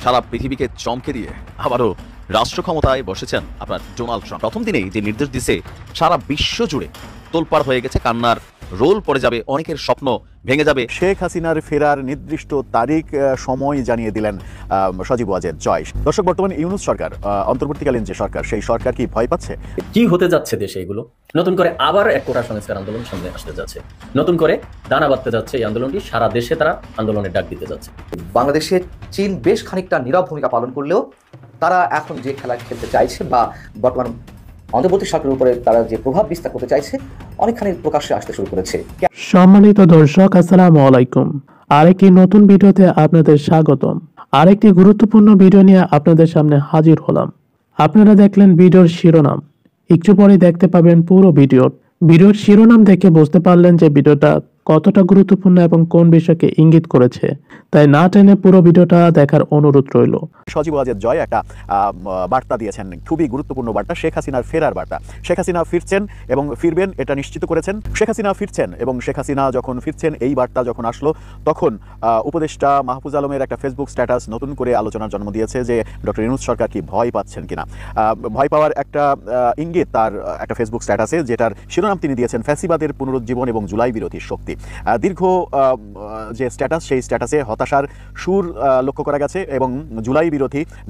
সারা পৃথিবীকে চমকে দিয়ে আবারও রাষ্ট্র ক্ষমতায় বসেছেন আপনার ডোনাল্ড ট্রাম্প। প্রথম দিনেই যে নির্দেশ দিছে সারা বিশ্ব জুড়ে তোলপাড় হয়ে গেছে, কান্নার রোল পড়ে যাবে, অনেকের স্বপ্ন ভেঙে যাবে। শেখ হাসিনার ফেরার নির্দিষ্ট তারিখ সময় জানিয়ে দিলেন সজীব ওয়াজেদ জয়। দর্শক, বর্তমানে ইউনূস সরকার, অন্তর্বর্তীকালীন যে সরকার, সেই সরকার কি ভয় পাচ্ছে? কি হতে যাচ্ছে দেশে? এগুলো নতুন করে আবার এক কোটা সংস্কার আন্দোলন সামনে আসতে যাচ্ছে, নতুন করে দানা বাঁধতে যাচ্ছে এই আন্দোলনটি। সারা দেশে তারা আন্দোলনের ডাক দিতে যাচ্ছে। বাংলাদেশে চীন বেশ খানিকটা নীরব ভূমিকা পালন করলেও তারা এখন যে খেলা খেলতে চাইছে বা বর্তমান অন্তর্বর্তী সরকারের উপরে তারা যে প্রভাব বিস্তার করতে চাইছে অনেকখানি প্রকাশ্যে আসতে শুরু করেছে। সম্মানিত দর্শক, আসসালামু আলাইকুম। আরেকটি নতুন ভিডিওতে আপনাদের স্বাগতম। আরেকটি গুরুত্বপূর্ণ ভিডিও নিয়ে আপনাদের সামনে হাজির হলাম। আপনারা দেখলেন ভিডিওর শিরোনাম, একটু পরে দেখতে পাবেন পুরো ভিডিওর শিরোনাম দেখে বুঝতে পারলেন যে ভিডিওটা কতটা গুরুত্বপূর্ণ এবং কোন বিষয়কে ইঙ্গিত করেছে। তাই না টেনে পুরো ভিডিওটা দেখার অনুরোধ রইল। সজীব ওয়াজেদ জয় একটা বার্তা দিয়েছেন, খুবই গুরুত্বপূর্ণ বার্তা, শেখ হাসিনার ফেরার বার্তা। শেখ হাসিনা ফিরছেন এবং ফিরবেন এটা নিশ্চিত করেছেন। শেখ হাসিনা ফিরছেন এবং শেখ হাসিনা যখন ফিরছেন, এই বার্তা যখন আসলো, তখন উপদেষ্টা মাহফুজ আলমের একটা ফেসবুক স্ট্যাটাস নতুন করে আলোচনার জন্ম দিয়েছে যে ডক্টর ইউনূস সরকার কি ভয় পাচ্ছেন কিনা। ভয় পাওয়ার একটা ইঙ্গিত তার একটা ফেসবুক স্ট্যাটাসে, যেটার শিরোনাম তিনি দিয়েছেন ফ্যাসিবাদের পুনরুজ্জীবন এবং জুলাই বিরোধী শক্তি। দীর্ঘ যে স্ট্যাটাস, সেই স্ট্যাটাসে হতাশার সুর লক্ষ্য করা গেছে এবং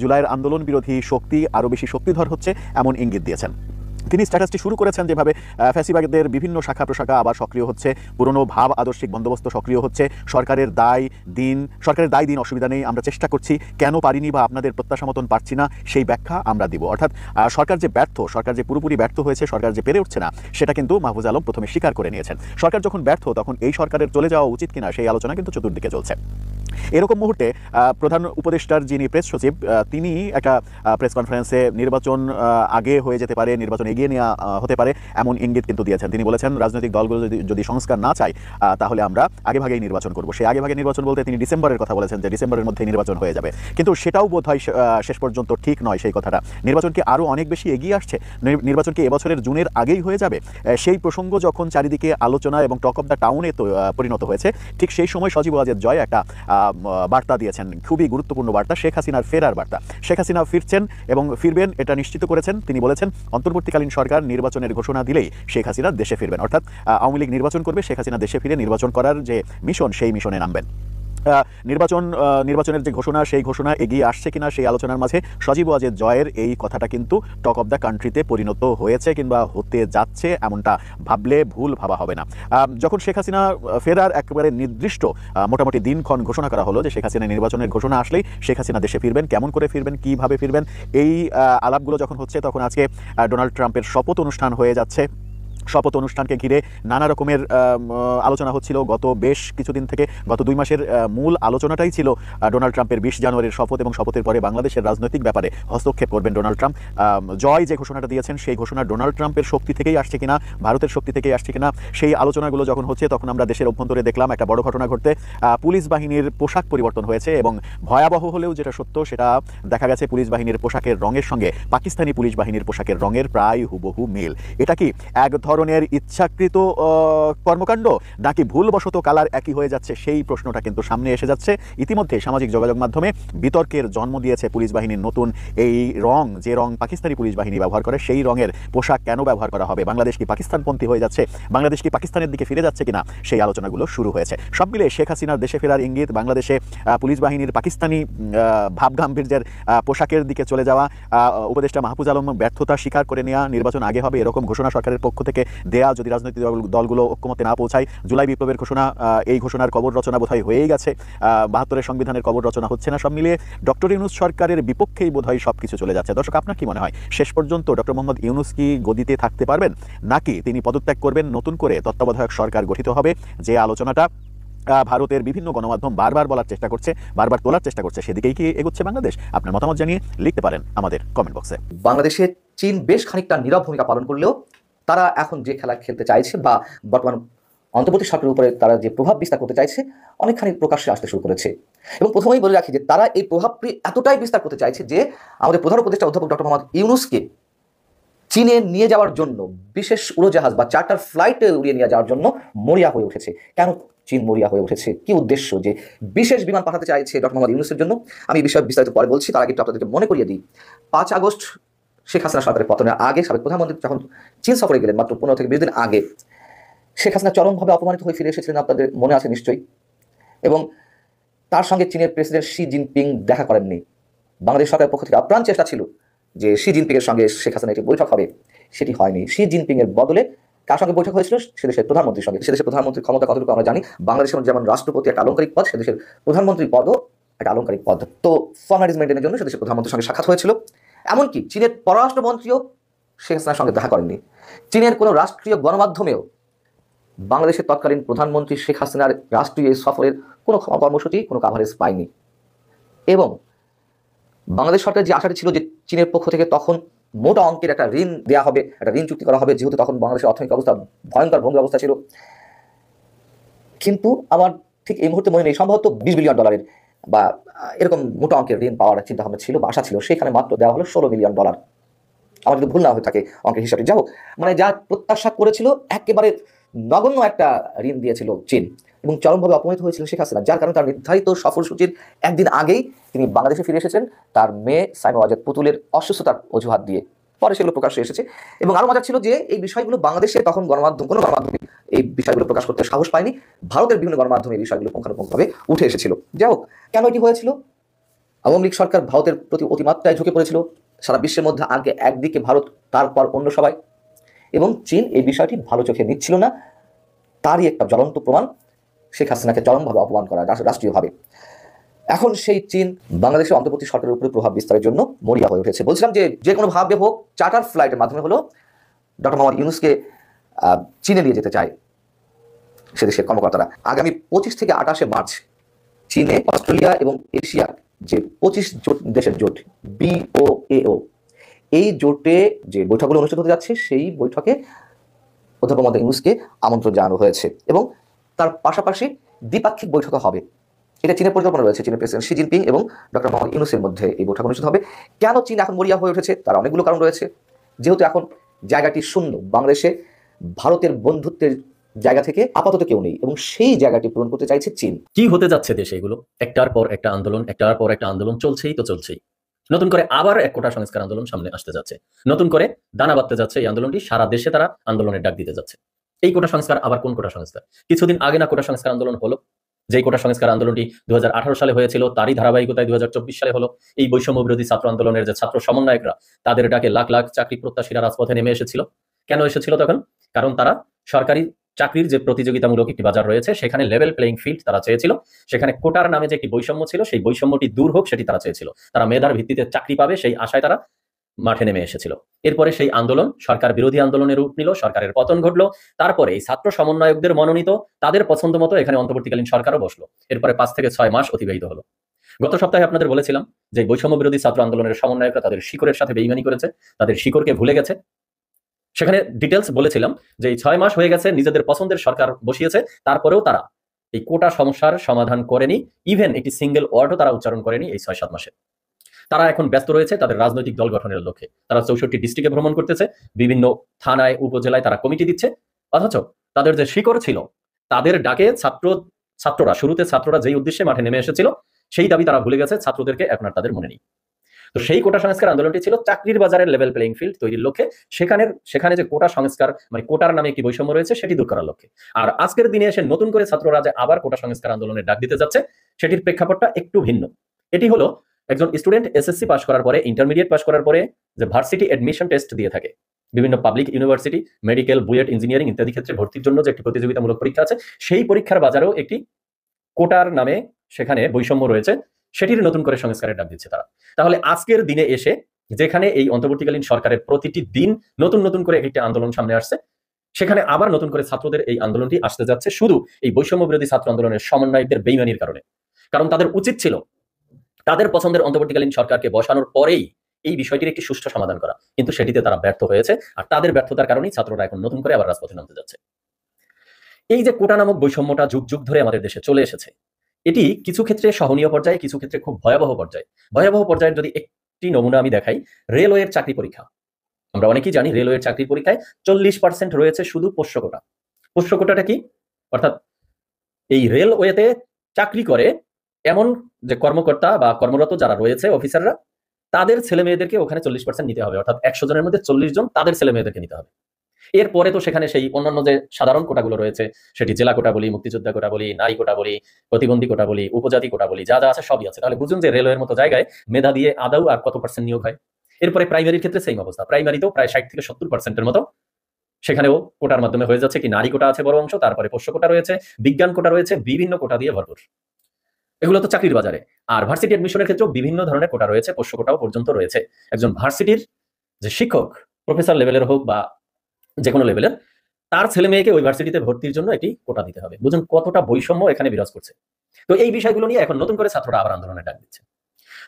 জুলাইয়ের আন্দোলন বিরোধী শক্তি আরও বেশি শক্তিধর হচ্ছে এমন ইঙ্গিত দিয়েছেন। তিনি স্ট্যাটাসটি শুরু করেছেন যেভাবে ফ্যাসিবাদের বিভিন্ন শাখা প্রশাখা আবার সক্রিয় হচ্ছে, পুরনো ভাব আদর্শিক বন্দোবস্ত সক্রিয় হচ্ছে, সরকারের দায় দিন অসুবিধা নেই, আমরা চেষ্টা করছি, কেন পারিনি বা আপনাদের প্রত্যাশা মতন পারছি না সেই ব্যাখ্যা আমরা দিব। অর্থাৎ সরকার যে পুরোপুরি ব্যর্থ হয়েছে, সরকার যে পেরে উঠছে না, সেটা কিন্তু মাহফুজ আলম প্রথমে স্বীকার করে নিয়েছেন। সরকার যখন ব্যর্থ, তখন এই সরকারের চলে যাওয়া উচিত কিনা সেই আলোচনা কিন্তু চতুর্দিকে চলছে। এরকম মুহূর্তে প্রধান উপদেষ্টার যিনি প্রেস সচিব, তিনি একটা প্রেস কনফারেন্সে নির্বাচন আগে হয়ে যেতে পারে, নির্বাচন এগিয়ে নেওয়া হতে পারে এমন ইঙ্গিত কিন্তু দিয়েছেন। তিনি বলেছেন রাজনৈতিক দলগুলো যদি সংস্কার না চায়, তাহলে আমরা আগেভাগেই নির্বাচন করব। সেই আগেভাগে নির্বাচন বলতে তিনি ডিসেম্বরের কথা বলেছেন, যে ডিসেম্বরের মধ্যে নির্বাচন হয়ে যাবে। কিন্তু সেটাও বোধহয় শেষ পর্যন্ত ঠিক নয় সেই কথাটা। নির্বাচন কি আরও অনেক বেশি এগিয়ে আসছে? নির্বাচন কি এবছরের জুনের আগেই হয়ে যাবে? সেই প্রসঙ্গ যখন চারিদিকে আলোচনা এবং টক অফ দ্য টাউনে পরিণত হয়েছে, ঠিক সেই সময় সজীব ওয়াজেদ জয় একটা বার্তা দিয়েছেন, খুবই গুরুত্বপূর্ণ বার্তা, শেখ হাসিনার ফেরার বার্তা। শেখ হাসিনা ফিরছেন এবং ফিরবেন এটা নিশ্চিত করেছেন। তিনি বলেছেন অন্তর্বর্তীকালীন সরকার নির্বাচনের ঘোষণা দিলেই শেখ হাসিনা দেশে ফিরবেন। অর্থাৎ আওয়ামী লীগ নির্বাচন করবে, শেখ হাসিনা দেশে ফিরে নির্বাচন করার যে মিশন, সেই মিশনে নামবেন। নির্বাচনের যে ঘোষণা, সেই ঘোষণা এগিয়ে আসছে কিনা সেই আলোচনার মাঝে সজীব ওয়াজেদ জয়ের এই কথাটা কিন্তু টক অফ দ্য কান্ট্রিতে পরিণত হয়েছে কিংবা হতে যাচ্ছে, এমনটা ভাবলে ভুল ভাবা হবে না। যখন শেখ হাসিনা ফেরার একেবারে নির্দিষ্ট মোটামুটি দিনক্ষণ ঘোষণা করা হলো যে শেখ হাসিনা নির্বাচনের ঘোষণা আসলেই শেখ হাসিনা দেশে ফিরবেন, কেমন করে ফিরবেন, কিভাবে ফিরবেন, এই আলাপগুলো যখন হচ্ছে, তখন আজকে ডোনাল্ড ট্রাম্পের শপথ অনুষ্ঠান হয়ে যাচ্ছে। শপথ অনুষ্ঠানকে ঘিরে নানা রকমের আলোচনা হচ্ছিল গত বেশ কিছুদিন থেকে। গত 2 মাসের মূল আলোচনাটাই ছিল ডোনাল্ড ট্রাম্পের 20 জানুয়ারির শপথ এবং শপথের পরে বাংলাদেশের রাজনৈতিক ব্যাপারে হস্তক্ষেপ করবেন ডোনাল্ড ট্রাম্প। জয় যে ঘোষণাটা দিয়েছেন, সেই ঘোষণা ডোনাল্ড ট্রাম্পের শক্তি থেকেই আসছে কিনা, ভারতের শক্তি থেকেই আসছে কিনা, সেই আলোচনাগুলো যখন হচ্ছে, তখন আমরা দেশের অভ্যন্তরে দেখলাম একটা বড় ঘটনা ঘটতে। পুলিশ বাহিনীর পোশাক পরিবর্তন হয়েছে এবং ভয়াবহ হলেও যেটা সত্য, সেটা দেখা গেছে পুলিশ বাহিনীর পোশাকের রঙের সঙ্গে পাকিস্তানি পুলিশ বাহিনীর পোশাকের রঙের প্রায় হুবহু মিল। এটা কি এক ধরনের ইচ্ছাকৃত কর্মকাণ্ড, নাকি ভুলবশত কালার একই হয়ে যাচ্ছে, সেই প্রশ্নটা কিন্তু সামনে এসে যাচ্ছে। ইতিমধ্যে সামাজিক যোগাযোগ মাধ্যমে বিতর্কের জন্ম দিয়েছে পুলিশ বাহিনীর নতুন এই রং, যে রং পাকিস্তানি পুলিশ বাহিনী ব্যবহার করে, সেই রঙের পোশাক কেন ব্যবহার করা হবে? বাংলাদেশ কি পাকিস্তানপন্থী হয়ে যাচ্ছে? বাংলাদেশ কি পাকিস্তানের দিকে ফিরে যাচ্ছে কিনা? সেই আলোচনাগুলো শুরু হয়েছে। সব মিলে শেখ হাসিনার দেশে ফেরার ইঙ্গিত, বাংলাদেশে পুলিশ বাহিনীর পাকিস্তানি ভাবগাম্ভীর্যের পোশাকের দিকে চলে যাওয়া, উপদেষ্টা মাহফুজ আলম ব্যর্থতা স্বীকার করে নেওয়া, নির্বাচন আগে হবে এরকম ঘোষণা সরকারের পক্ষ থেকে দেয়া, যদি রাজনৈতিক দলগুলো ঐক্যমতে না পৌঁছায়। জুলাই বিপ্লবের ঘোষণা, এই ঘোষণার কবর রচনা বোধহয় হয়েই গেছে, 72-এর সংবিধানের কবর রচনা হচ্ছে না। সব মিলিয়ে ডক্টর ইউনূস সরকারের বিপক্ষেই বোধহয় সবকিছু চলে যাচ্ছে। দর্শক, আপনার কি মনে হয় শেষ পর্যন্ত ডক্টর মোহাম্মদ ইউনূস কি গদিতে থাকতে পারবেন, নাকি তিনি পদত্যাগ করবেন, নতুন করে তত্ত্বাবধায়ক সরকার গঠিত হবে? যে আলোচনাটা ভারতের বিভিন্ন গণমাধ্যম বারবার বলার চেষ্টা করছে, বারবার তোলার চেষ্টা করছে, সেদিকেই কি এগোচ্ছে বাংলাদেশ? আপনার মতামত জানিয়ে লিখতে পারেন আমাদের কমেন্ট বক্সে। বাংলাদেশে চীন বেশ খানিকটা নীরব ভূমিকা পালন করলেও তারা এখন যে খেলা খেলতে চাইছে বা বর্তমান অন্তর্বর্তী সরকারের উপরে তারা যে প্রভাব বিস্তার করতে চাইছে অনেকখানি প্রকাশ্যে আসতে শুরু করেছে। এবং প্রথমেই বলে রাখি যে তারা এই প্রভাবটি এতটাই বিস্তার করতে চাইছে যে আমাদের প্রধান উপদেষ্টা অধ্যাপক ডক্টর মোহাম্মদ ইউনূসকে চীনে নিয়ে যাওয়ার জন্য বিশেষ উড়োজাহাজ বা চার্টার ফ্লাইটে উড়িয়ে নিয়ে যাওয়ার জন্য মরিয়া হয়ে উঠেছে। কেন চীন মরিয়া হয়ে উঠেছে? কি উদ্দেশ্য যে বিশেষ বিমান পাঠাতে চাইছে ডক্টর মোহাম্মদ ইউনূসের জন্য? আমি এই বিষয়ে বিস্তারিত পরে বলছি, তার আগে একটু আপনাদেরকে মনে করিয়ে দিই। 5 আগস্ট শেখ হাসিনা সরকারের পতনের আগে সাবেক প্রধানমন্ত্রী যখন চীন সফরে গেলেন, মাত্র 15 থেকে 20 দিন আগে শেখ হাসিনা চরমভাবে অপমানিত হয়ে ফিরে এসেছিলেন, আপনাদের মনে আছে নিশ্চয়ই। এবং তার সঙ্গে চীনের প্রেসিডেন্ট শি জিনপিং দেখা করেননি। বাংলাদেশ সরকারের পক্ষ থেকে আপ্রাণ চেষ্টা ছিল যে শি জিনপিং এর সঙ্গে শেখ হাসিনা একটি বৈঠক হবে, সেটি হয়নি। শি জিনপিং এর বদলে কার সঙ্গে বৈঠক হয়েছিল? সে দেশের প্রধানমন্ত্রীর সঙ্গে। সে দেশের প্রধানমন্ত্রীর ক্ষমতা কতটুকু আমরা জানি। বাংলাদেশের যেমন রাষ্ট্রপতি একটা আলংকারিক পদ, সে দেশের প্রধানমন্ত্রীর পদও একটা আলংকারিক পদ। তো ফর্মালিটিজ মেনটেনের জন্য সে দেশের প্রধানমন্ত্রীর সঙ্গে সাক্ষাৎ হয়েছিল। এমনকি চীনের পররাষ্ট্রমন্ত্রীও শেখ হাসিনার সঙ্গে দেখা করেননি। চীনের কোনো রাষ্ট্রীয় গণমাধ্যমেও বাংলাদেশের তৎকালীন প্রধানমন্ত্রী শেখ হাসিনার রাষ্ট্রীয় এই সফরের কোনো কর্মসূচি, কোনো কাভারেজ পায়নি। এবং বাংলাদেশ সরকারের যে আশাটি ছিল যে চীনের পক্ষ থেকে তখন মোটা অঙ্কের একটা ঋণ দেওয়া হবে, একটা ঋণ চুক্তি করা হবে, যেহেতু তখন বাংলাদেশের অর্থনৈতিক অবস্থা ভয়ঙ্কর ভঙ্গুর অবস্থা ছিল। কিন্তু আমার ঠিক এই মুহূর্তে মনে নেই, সম্ভবত $20 বিলিয়ন বা এরকম মোটা অঙ্কের ঋণ পাওয়ার চিন্তা ভাবনা ছিল বা আশা ছিল। সেখানে মাত্র দেওয়া হলো $16 মিলিয়ন। আমার যদি ভুল না হয়ে থাকে অঙ্কের হিসাবে। যাই হোক, মানে যা প্রত্যাশা করেছিল একেবারে নগণ্য একটা ঋণ দিয়েছিল চীন, এবং চরমভাবে অপমানিত হয়েছিল শেখ হাসিনা, যার কারণে তার নির্ধারিত সফরসূচির একদিন আগেই তিনি বাংলাদেশে ফিরে এসেছেন তার মেয়ে সাইমা ওয়াজেদ পুতুলের অসুস্থতার অজুহাত দিয়ে। পরে সেগুলো প্রকাশ্যে এসেছে। এবং আরও মজা ছিল যে এই বিষয়গুলো বাংলাদেশে তখন কোনো গণমাধ্যমে এই বিষয়গুলো প্রকাশ করতে সাহস পায়নি। ভারতের বিভিন্ন গণমাধ্যমে এই বিষয়গুলো পুঙ্খানুপুঙ্খভাবে উঠে এসেছিল। যাই হোক, কেন এটি হয়েছিল? আওয়ামী লীগ সরকার ভারতের প্রতি অতিমাত্রায় ঝুঁকে পড়েছিল। সারা বিশ্বের মধ্যে আগে একদিকে ভারত, তারপর অন্য সবাই, এবং চীন এই বিষয়টি ভালো চোখে নিচ্ছিল না। তারই একটা জ্বলন্ত প্রমাণ শেখ হাসিনাকে চরমভাবে অপমান করা রাষ্ট্রীয়ভাবে। এখন সেই চীন বাংলাদেশের অন্তর্বর্তী সরকারের উপরে প্রভাব বিস্তারের জন্য মরিয়া হয়ে উঠেছে। বলছিলাম যে কোনো ভাবে হোক, চার্টার ফ্লাইটের মাধ্যমে হলো ডক্টর মোহাম্মদ ইউনূসকে চীনে নিয়ে যেতে চায় সে দেশের কর্মকর্তারা। আগামী 25 থেকে 28 মার্চ চীনে, অস্ট্রেলিয়া এবং এশিয়ার যে 25 দেশের জোট BOAO, এই জোটে যে বৈঠকগুলো অনুষ্ঠিত হতে যাচ্ছে, সেই বৈঠকে অধ্যাপক মোহাম্মদ ইউনূসকে আমন্ত্রণ জানানো হয়েছে এবং তার পাশাপাশি দ্বিপাক্ষিক বৈঠকও হবে। এটা চীনের পরিকল্পনা রয়েছে। চীনের প্রেসিডেন্ট শি জিনপিং এবং ডক্টর মোহাম্মদ ইউনূসের মধ্যে এই বৈঠক অনুষ্ঠিত হবে। কেন চীন এখন মরিয়া হয়ে উঠেছে? তার অনেকগুলো কারণ রয়েছে। যেহেতু এখন জায়গাটি শূন্য, বাংলাদেশে ভারতের বন্ধুত্বের জায়গা থেকে আপাতত কেউ নেই, এবং সেই জায়গাটি পূরণ করতে চাইছে চীন। কি হতে যাচ্ছে দেশে এগুলো? একটার পর একটা আন্দোলন, একটার পর একটা আন্দোলন চলছেই তো চলছেই। নতুন করে আবার এক কোটা সংস্কার আন্দোলন সামনে আসতে যাচ্ছে। নতুন করে দানা বাঁধতে যাচ্ছে এই আন্দোলনটি। সারা দেশে তারা আন্দোলনের ডাক দিতে যাচ্ছে। এই কোটা সংস্কার আবার কোন কোটা সংস্কার? কিছুদিন আগে না কোটা সংস্কার আন্দোলন হলো? যেই কোটা সংস্কার আন্দোলনটি 2018 সালে হয়েছিল, তারই ধারাবাহিকতায় 2024 সালে হলো। এই বৈষম্য বিরোধী ছাত্র আন্দোলনের যে ছাত্র সমন্বয়করা, তাদের ডাকে লাখ লাখ চাকরি প্রত্যাশীরা রাজপথে নেমে এসেছিল। কেন এসেছিল তখন? কারণ তারা সরকারি চাকরির যে প্রতিযোগিতামূলক একটি বাজার রয়েছে, সেখানে লেভেল প্লেইং ফিল্ড তারা চেয়েছিল। সেখানে কোটার নামে যে একটি বৈষম্য ছিল, সেই বৈষম্যটি দূর হোক, সেটি তারা চেয়েছিল। তারা মেধার ভিত্তিতে চাকরি পাবে, সেই আশায় তারা মাঠে নেমে এসেছিল। এরপরে সেই আন্দোলন সরকার বিরোধী আন্দোলনের রূপ নিল, সরকারের পতন ঘটলো। তারপরে এই ছাত্র সমন্বয়কদের মনোনীত, তাদের পছন্দ মতো এখানে অন্তর্বর্তীকালীন সরকারও বসলো। এরপরে 5 থেকে 6 মাস অতিবাহিত হলো। গত সপ্তাহে আপনাদের বলেছিলাম যে বৈষম্য বিরোধী ছাত্র আন্দোলনের সমন্বয়করা তাদের শিকড়ের সাথে বেইমানি করেছে, তাদের শিকড়কে ভুলে গেছে। সেখানে ডিটেলস বলেছিলাম যে এই 6 মাস হয়ে গেছে, নিজেদের পছন্দের সরকার বসিয়েছে, তারপরেও তারা এই কোটা সমস্যার সমাধান করেনি। ইভেন একটি সিঙ্গেল ওয়ার্ডও তারা উচ্চারণ করেনি এই 6-7 মাসে। তারা এখন ব্যস্ত রয়েছে তাদের রাজনৈতিক দল গঠনের লক্ষ্যে। তারা 64 ডিস্ট্রিক্টে ভ্রমণ করতেছে, বিভিন্ন থানায়, উপজেলায় তারা কমিটি দিচ্ছে। অথচ তাদের যে শিকড় ছিল, তাদের ডাকে ছাত্ররা শুরুতে যেই উদ্দেশ্যে মাঠে নেমে এসেছিল, সেই দাবি তারা ভুলে গেছে। ছাত্রদেরকে এখন আর তাদের মনে নেই। তো সেই কোটা সংস্কার আন্দোলনটি ছিল চাকরির বাজারের লেভেল প্লেইং ফিল্ড তৈরির লক্ষ্যে। সেখানে যে কোটা সংস্কার, মানে কোটার নামে একটি বৈষম্য রয়েছে, সেটি দূর করার লক্ষ্যে। আর আজকের দিনে এসে নতুন করে ছাত্ররা যে আবার কোটা সংস্কার আন্দোলনের ডাক দিতে যাচ্ছে, সেটির প্রেক্ষাপটটা একটু ভিন্ন। এটি হলো একজন স্টুডেন্ট SSC পাস করার পরে, ইন্টারমিডিয়েট পাস করার পরে যে ভার্সিটি অ্যাডমিশন টেস্ট দিয়ে থাকে, বিভিন্ন public university, medical, BUET, engineering ইত্যাদি ক্ষেত্রে ভর্তির জন্য যে একটি প্রতিযোগিতামূলক পরীক্ষা আছে, সেই পরীক্ষার বাজারেও একটি কোটার নামে সেখানে বৈষম্য রয়েছে, সেটির নতুন করে সংস্কারের ডাক দিচ্ছে তারা। তাহলে আজকের দিনে এসে, যেখানে এই অন্তর্বর্তীকালীন সরকারের প্রতিটি দিন নতুন নতুন করে একটি আন্দোলন সামনে আসছে, সেখানে আবার নতুন করে ছাত্রদের এই আন্দোলনটি আসতে যাচ্ছে শুধু এই বৈষম্য বিরোধী ছাত্র আন্দোলনের সমন্বয়কদের বেইমানির কারণে। কারণ তাদের উচিত ছিল তাদের পছন্দের অন্তর্বর্তীকালীন সরকারকে বসানোর পরেই এই বিষয়টির একটি সুষ্ঠু সমাধান করা, কিন্তু সেটিতে তারা ব্যর্থ হয়েছে। আর তাদের ব্যর্থতার কারণেই ছাত্ররা এখন নতুন করে আবার রাজপথে নামতে যাচ্ছে। এই যে কোটা নামক বৈষম্যটা যুগ যুগ ধরে আমাদের দেশে চলে এসেছে, এটি কিছু ক্ষেত্রে সহনীয় পর্যায়ে, কিছু ক্ষেত্রে খুব ভয়াবহ পর্যায়ে। ভয়াবহ পর্যায়ের যদি একটি নমুনা আমি দেখাই, রেলওয়ের চাকরি পরীক্ষা। আমরা অনেকেই জানি রেলওয়ের চাকরি পরীক্ষায় 40% রয়েছে শুধু পোষ্য কোটা। পোষ্য কোটাটা কি? অর্থাৎ এই রেলওয়েতে চাকরি করে এমন যে কর্মকর্তা বা কর্মরত যারা রয়েছে অফিসাররা, তাদের ছেলে মেয়েদেরকে ওখানে 40% নিতে হবে, অর্থাৎ 100 জনের মধ্যে 40 জন তাদের ছেলে মেয়েদেরকে নিতে হবে। এরপরে তো সেখানে সেই অন্যান্য যে সাধারণ কোটাগুলো রয়েছে, সেটি জেলা কোটা বলি, মুক্তিযোদ্ধা কোটা বলি, নারী কোটা বলি, প্রতিবন্ধী কোটা বলি, উপজাতি কোটা বলি, যা যা আছে সবই আছে। তাহলে বুঝুন যে রেলওয়ের মতো জায়গায় মেধা দিয়ে আদৌ আর কত পার্সেন্ট নিয়োগ হয়। এরপরে প্রাইমারির ক্ষেত্রে সেম অবস্থা, প্রাইমারিতেও প্রায় 60 থেকে 70%-এর মতো সেখানেও কোটার মাধ্যমে হয়ে যাচ্ছে। কি নারী কোটা আছে বড় অংশ, তারপরে পোষ্য কোটা রয়েছে, বিজ্ঞান কোটা রয়েছে, বিভিন্ন কোটা দিয়ে ভরপুর। এগুলো তো চাকরির বাজারে। আর ভার্সিটি অ্যাডমিশনের ক্ষেত্রেও বিভিন্ন ধরনের কোটা রয়েছে, পোষ্য কোটাও পর্যন্ত রয়েছে। একজন ভার্সিটির যে শিক্ষক, প্রফেসর লেভেলের হোক বা যে কোনো লেভেলের, তার ছেলে মেয়েকে ওই ভার্সিটিতে ভর্তির জন্য একটি কোটা দিতে হবে। বুঝুন কতটা বৈষম্য এখানে বিরাজ করছে। তো এই বিষয়গুলো নিয়ে এখন নতুন করে ছাত্ররা আবার আন্দোলনের ডাক দিচ্ছে।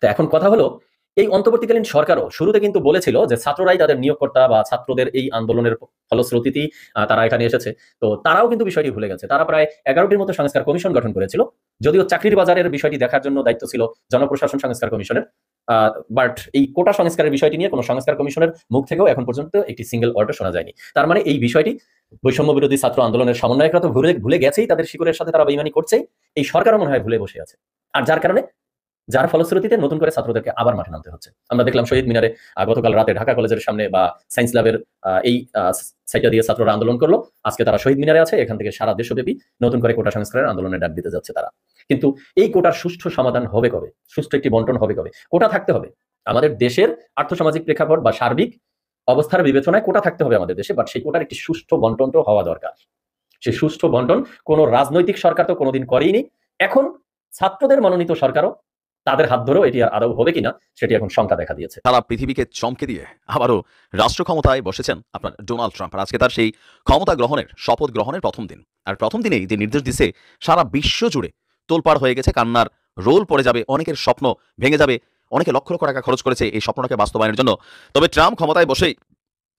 তো এখন কথা হলো, এই অন্তর্বর্তীকালীন সরকারও শুরুতে কিন্তু বলেছিল যে ছাত্ররাই তাদের নিয়োগকর্তা বা ছাত্রদের এই আন্দোলনের ফলশ্রুতিতেই তারা এখানে এসেছে। তো তারাও কিন্তু বিষয়টি ভুলে গেছে। তারা প্রায় 11টির মতো সংস্কার কমিশন গঠন করেছিল, যদিও চাকরির বাজারের বিষয়টি দেখার জন্য দায়িত্ব ছিল জনপ্রশাসন সংস্কার কমিশনের। বাট এই কোটা সংস্কারের বিষয়টি নিয়ে কোনো সংস্কার কমিশনের মুখ থেকেও এখন পর্যন্ত একটি সিঙ্গেল ওয়ার্ডও শোনা যায়নি। তার মানে এই বিষয়টি বৈষম্য বিরোধী ছাত্র আন্দোলনের সমন্বয়করা তো ভুলে গেছেই, তাদের শিকড়ের সাথে তারা বেইমানি করছেই। এই সরকারও মনে হয় ভুলে বসে আছে, আর যার ফলশ্রুতিতে নতুন করে ছাত্রদেরকে আবার মাঠে নামতে হচ্ছে। আমরা দেখলাম শহীদ মিনারে গতকাল রাতে ঢাকা কলেজের সামনে বা সায়েন্স ল্যাবের এই সাইটটা দিয়ে ছাত্ররা আন্দোলন করলো। আজকে তারা শহীদ মিনারে আছে। এখান থেকে সারা দেশব্যাপী নতুন করে কোটা সংস্কারের আন্দোলনের ডাক দিতে যাচ্ছে তারা। কিন্তু এই কোটার সুষ্ঠু সমাধান হবে কবে? সুষ্ঠু একটি বন্টন হবে কবে? কোটা থাকতে হবে। আমাদের দেশের আর্থসামাজিক প্রেক্ষাপট বা সার্বিক অবস্থার বিবেচনায় কোটা থাকতে হবে আমাদের দেশে, বাট সেই কোটার একটি সুষ্ঠু বন্টনও হওয়া দরকার। সেই সুষ্ঠু বন্টন কোন রাজনৈতিক সরকার তো কোনোদিন করেইনি। এখন ছাত্রদের মনোনীত সরকারও, তাদের হাত ধরেও এটি আদৌ হবে কিনা সেটি এখন শঙ্কা দেখা দিয়েছে। সারা পৃথিবীকে চমকে দিয়ে আবারও রাষ্ট্র ক্ষমতায় বসেছেন আপনার ডোনাল্ড ট্রাম্প। আর আজকে তার সেই ক্ষমতা গ্রহণের শপথ গ্রহণের প্রথম দিন। আর প্রথম দিনেই যে নির্দেশ দিচ্ছে, সারা বিশ্ব জুড়ে তোলপাড় হয়ে গেছে, কান্নার রোল পড়ে যাবে, অনেকের স্বপ্ন ভেঙে যাবে, অনেকে লক্ষ লক্ষ টাকা খরচ করেছে এই স্বপ্নটাকে বাস্তবায়নের জন্য। তবে ট্রাম্প ক্ষমতায় বসেই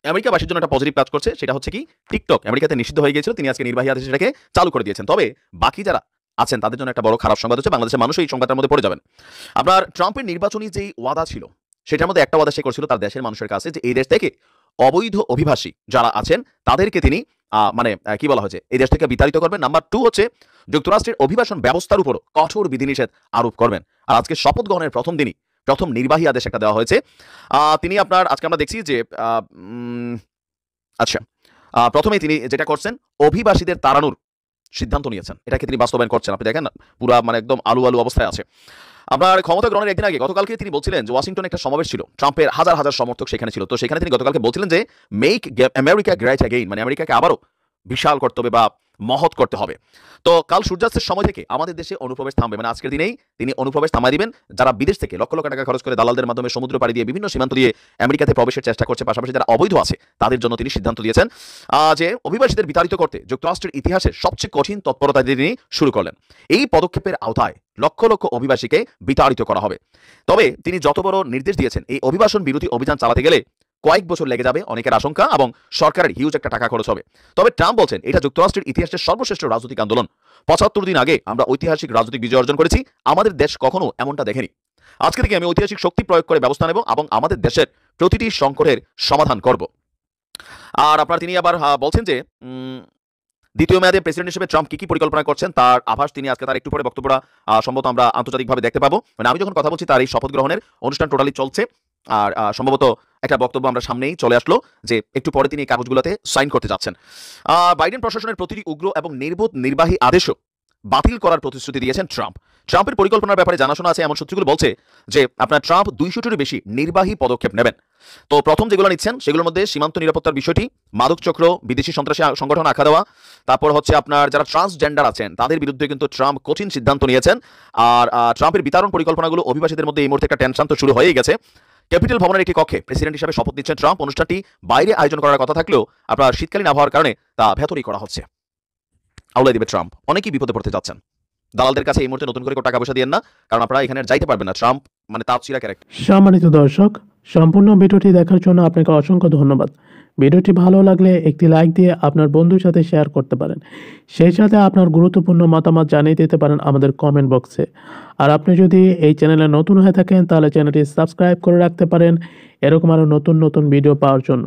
আমেরিকাবাসীর জন্য একটা পজিটিভ কাজ করছে, সেটা হচ্ছে কি টিকটক আমেরিকাতে নিষিদ্ধ হয়ে গিয়েছিল, তিনি আজকে নির্বাহী আদেশে সেটাকে চালু করে দিয়েছেন। তবে বাকি যারা আছেন তাদের জন্য একটা বড় খারাপ সংবাদ হচ্ছে, বাংলাদেশের মানুষ এই সংবাদটার মধ্যে পড়ে যাবেন। আপনার ট্রাম্পের নির্বাচনী যেই ওয়াদা ছিল, সেটার মধ্যে একটা ওয়াদা সে করছিল তার দেশের মানুষের কাছে, যে এই দেশ থেকে অবৈধ অভিবাসী যারা আছেন তাদেরকে তিনি কি বলা হয়েছে, এই দেশ থেকে বিতাড়িত করবেন। নাম্বার 2 হচ্ছে যুক্তরাষ্ট্রের অভিবাসন ব্যবস্থার উপরও কঠোর বিধিনিষেধ আরোপ করবেন। আর আজকে শপথ গ্রহণের প্রথম দিনই প্রথম নির্বাহী আদেশ একটা দেওয়া হয়েছে। তিনি আপনার আজকে আমরা দেখছি যে প্রথমেই তিনি যেটা করছেন, অভিবাসীদের তাড়ানোর সিদ্ধান্ত নিয়েছেন, এটাকে তিনি বাস্তবায়ন করছেন। আপনি দেখেন পুরা একদম আলু আলু অবস্থায় আছে। আপনার ক্ষমতা গ্রহণের একদিন আগে গতকালকে তিনি বলছিলেন যে ওয়াশিংটনে একটা সমাবেশ ছিল, ট্রাম্পের হাজার হাজার সমর্থক সেখানে ছিল। তো সেখানে তিনি গতকালকে বলছিলেন যে মেক আমেরিকা গ্রেট অ্যাগেইন, আমেরিকাকে আবারও বিশাল করতে হবে বা মহৎ করতে হবে। তো কাল সূর্যাস্তের সময় থেকে আমাদের দেশে অনুপ্রবেশ থামবে, আজকের দিনেই তিনি অনুপ্রবেশ থামাই দিবেন। যারা বিদেশ থেকে লক্ষ লক্ষ টাকা খরচ করে দালালদের মাধ্যমে সমুদ্র পাড়ি দিয়ে বিভিন্ন সীমান্ত দিয়ে আমেরিকাতে প্রবেশের চেষ্টা করছে, পাশাপাশি যারা অবৈধ আছে তাদের জন্য তিনি সিদ্ধান্ত দিয়েছেন যে অভিবাসীদের বিতাড়িত করতে যুক্তরাষ্ট্রের ইতিহাসের সবচেয়ে কঠিন তৎপরতা তিনি শুরু করলেন। এই পদক্ষেপের আওতায় লক্ষ লক্ষ অভিবাসীকে বিতাড়িত করা হবে। তবে তিনি যত বড় নির্দেশ দিয়েছেন, এই অভিবাসন বিরোধী অভিযান চালাতে গেলে কয়েক বছর লেগে যাবে, অনেকের আশঙ্কা, এবং সরকারের হিউজ একটা টাকা খরচ হবে। তবে ট্রাম্প বলছেন এটা যুক্তরাষ্ট্রের ইতিহাসের সর্বশ্রেষ্ঠ রাজনৈতিক আন্দোলন। 75 দিন আগে আমরা ঐতিহাসিক রাজনৈতিক বিজয় অর্জন করেছি, আমাদের দেশ কখনো এমনটা দেখেনি। আজকে থেকে আমি ঐতিহাসিক শক্তি প্রয়োগ করে ব্যবস্থা নেব এবং আমাদের দেশের প্রতিটি সংকটের সমাধান করব। আর আপনার তিনি আবার বলছেন যে দ্বিতীয় মেয়াদে প্রেসিডেন্ট হিসেবে ট্রাম্প কি পরিকল্পনা করছেন তার আভাস তিনি আজকে তার একটু পরে বক্তব্যটা সম্ভবত আমরা আন্তর্জাতিকভাবে দেখতে পাবো। আমি যখন কথা বলছি তার এই শপথ গ্রহণের অনুষ্ঠান টোটালি চলছে, আর সম্ভবত একটা বক্তব্য আমরা সামনেই চলে আসলো যে একটু পরে তিনি এই কাগজগুলোতে সাইন করতে যাচ্ছেন। বাইডেন প্রশাসনের প্রতিটি উগ্র এবং নির্বোধ নির্বাহী আদেশও বাতিল করার প্রতিশ্রুতি দিয়েছেন ট্রাম্প। ট্রাম্পের পরিকল্পনার ব্যাপারে জানাশোনা আছে এমন সূত্রগুলো বলছে যে আপনার ট্রাম্প 200টিরও বেশি নির্বাহী পদক্ষেপ নেবেন। তো প্রথম যেগুলো নিচ্ছেন সেগুলোর মধ্যে সীমান্ত নিরাপত্তার বিষয়টি, মাদক চক্র, বিদেশি সন্ত্রাসী সংগঠন আঁকা দেওয়া, তারপর হচ্ছে আপনার যারা ট্রান্সজেন্ডার আছেন তাদের বিরুদ্ধে কিন্তু ট্রাম্প কঠিন সিদ্ধান্ত নিয়েছেন। আর ট্রাম্পের বিতরণ পরিকল্পনাগুলো অভিবাসীদের মধ্যে এই মুহূর্তে একটা টেনশন তো শুরু হয়েই গেছে। ক্যাপিটাল ভবনের একটি কক্ষে প্রেসিডেন্ট হিসেবে শপথ নিচ্ছেন ট্রাম্প। অনুষ্ঠানটি বাইরে আয়োজন করার কথা থাকলেও আপনার শীতকালীন আবহাওয়ার কারণে তা ভেতরেই করা হচ্ছে। আউলাই দিবে ট্রাম্প, অনেকেই বিপদে পড়তে যাচ্ছেন। দালালদের কাছে এই মুহূর্তে নতুন করে টাকা পয়সা দিয়েন না, কারণ আপনারা এখানে যাইতে পারবেন না। ট্রাম্প তার চিরা ক্যারেক্টার। সম্মানিত দর্শক, সম্পূর্ণ ভিডিওটি দেখার জন্য আপনাকে অসংখ্য ধন্যবাদ। ভিডিওটি ভালো লাগলে একটি লাইক দিয়ে আপনার বন্ধুর সাথে শেয়ার করতে পারেন। সেই সাথে আপনার গুরুত্বপূর্ণ মতামত জানিয়ে দিতে পারেন আমাদের কমেন্ট বক্সে। আর আপনি যদি এই চ্যানেলে নতুন হয়ে থাকেন তাহলে চ্যানেলটি সাবস্ক্রাইব করে রাখতে পারেন এরকম আরও নতুন নতুন ভিডিও পাওয়ার জন্য।